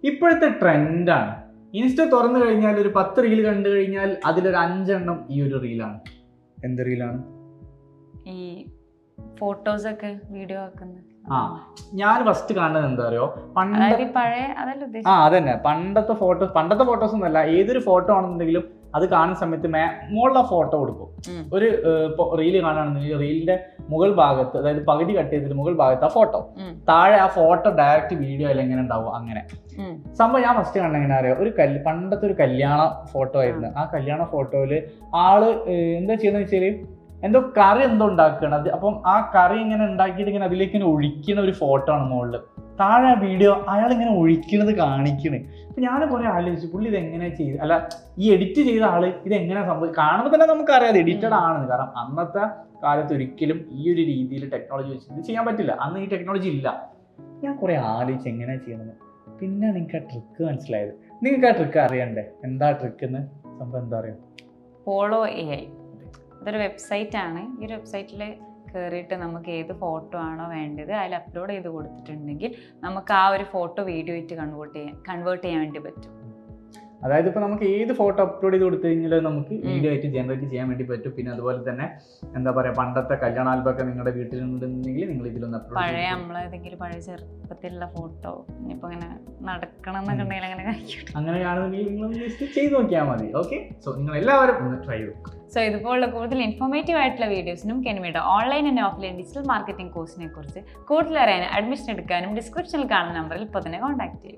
ഇപ്പോഴത്തെ ട്രെൻഡാണ്. ഇൻസ്റ്റ തുറന്നു കഴിഞ്ഞാൽ ഒരു 10 റീൽ കണ്ടു കഴിഞ്ഞാൽ അതിലൊരു 5 എണ്ണം ഈ ഒരു റീലാണ്. എന്ത് റീലാണ്? ഈ ഫോട്ടോസ് ഒക്കെ വീഡിയോ ആക്കുന്നത്. ഞാൻ ഫസ്റ്റ് കാണുന്നത് എന്താ അറിയോ, അതന്നെ പണ്ടത്തെ ഫോട്ടോസ് ഒന്നല്ല, ഏതൊരു ഫോട്ടോ ആണെന്നുണ്ടെങ്കിലും അത് കാണുന്ന സമയത്ത് മുകളിൽ ആ ഫോട്ടോ കൊടുക്കും. ഒരു റീല് കാണുകയാണെന്നുണ്ടെങ്കിൽ റീലിന്റെ മുകൾ ഭാഗത്ത്, അതായത് പകുതി കട്ട് ചെയ്തിട്ട് മുകൾ ഭാഗത്ത് ആ ഫോട്ടോ, താഴെ ആ ഫോട്ടോ ഡയറക്റ്റ് വീഡിയോ അല്ല എങ്ങനെ ഉണ്ടാവും അങ്ങനെ സംഭവം. ഞാൻ ഫസ്റ്റ് കാണുന്നത് എങ്ങനെ അറിയാം, പണ്ടത്തെ ഒരു കല്യാണ ഫോട്ടോ ആയിരുന്നു. ആ കല്യാണ ഫോട്ടോയില് ആള് എന്താ ചെയ്യുന്നത് വെച്ചാല് എന്തോ കറി എന്തോ ഉണ്ടാക്കുകയാണ്. അപ്പം ആ കറി ഇങ്ങനെ ഉണ്ടാക്കിയിട്ട് ഇങ്ങനെ അതിലേക്ക് ഇങ്ങനെ ഒഴിക്കുന്ന ഒരു ഫോട്ടോ ആണ് മുകളിൽ. താഴെ ആ വീഡിയോ അയാൾ ഇങ്ങനെ ഒഴിക്കണത് കാണിക്കണ്. അപ്പൊ ഞാൻ കുറെ ആലോചിച്ചു, പുള്ളി ഇത് എങ്ങനെ ചെയ്ത്, അല്ല ഈ എഡിറ്റ് ചെയ്ത ആള് ഇത് എങ്ങനെ സംഭവം. കാണുമ്പോൾ തന്നെ നമുക്കറിയാം എഡിറ്റഡ് ആണെന്ന്. കാരണം അന്നത്തെ കാലത്ത് ഒരിക്കലും ഈ ഒരു രീതിയിൽ ടെക്നോളജി വെച്ച് ഇത് ചെയ്യാൻ പറ്റില്ല. അന്ന് ഈ ടെക്നോളജി ഇല്ല. ഞാൻ കുറെ ആലോചിച്ച് എങ്ങനെയാ ചെയ്യണമെന്ന്. പിന്നെ നിങ്ങൾക്ക് ആ ട്രിക്ക് മനസ്സിലായത്. നിങ്ങൾക്ക് ആ ട്രിക്ക് അറിയണ്ടേ? എന്താ ട്രിക്ക് എന്ന് സംഭവം എന്താ അറിയാം? ഫോളോ AI അതൊരു വെബ്സൈറ്റ് ആണ്. ഈ ഒരു വെബ്സൈറ്റിൽ കയറിയിട്ട് നമുക്ക് ഏത് ഫോട്ടോ ആണോ വേണ്ടത് അതിൽ അപ്ലോഡ് ചെയ്ത് കൊടുത്തിട്ടുണ്ടെങ്കിൽ നമുക്ക് ആ ഒരു ഫോട്ടോ വീഡിയോ ആയിട്ട് കൺവേർട്ട് ചെയ്യാൻ വേണ്ടി പറ്റും. അതായത് ഇപ്പോൾ നമുക്ക് ഏത് ഫോട്ടോ അപ്ലോഡ് ചെയ്ത് കൊടുത്തു കഴിഞ്ഞാൽ നമുക്ക് വീഡിയോ ആയിട്ട് ജനറേറ്റ് ചെയ്യാൻ വേണ്ടി പറ്റും. പിന്നെ അതുപോലെ തന്നെ എന്താ പറയുക, പണ്ടത്തെ കല്യാണ ആൽബമൊക്കെ നിങ്ങളുടെ വീട്ടിലുണ്ടെന്നുണ്ടെങ്കിൽ നിങ്ങൾ ഇതിലൊന്ന് അപ്ലോഡ് നമ്മളേതെങ്കിലും പഴയ ചെറുപ്പത്തിലുള്ള ഫോട്ടോ ഇനിയിപ്പോൾ ഇങ്ങനെ നടക്കണം എന്നൊക്കെ ഉണ്ടെങ്കിൽ അങ്ങനെയാണെന്നുണ്ടെങ്കിൽ നിങ്ങൾ ജസ്റ്റ് ചെയ്ത് നോക്കിയാൽ മതി. ഓക്കെ, സോ നിങ്ങൾ എല്ലാവരും ഒന്ന് ട്രൈ ചെയ്തു. സോ ഇതുപോലുള്ള കൂടുതൽ ഇൻഫോർമേറ്റീവ് ആയിട്ടുള്ള വീഡിയോസിനും കെനിമയുടെ online and offline digital marketing കോഴ്സിനെ കുറിച്ച് കൂടുതൽ അറിയാനും അഡ്മിഷൻ എടുക്കാനും ഡിസ്ക്രിപ്ഷനിൽ കാണുന്ന നമ്പറിൽ ഇപ്പോൾ തന്നെ കോൺടാക്ട് ചെയ്യും.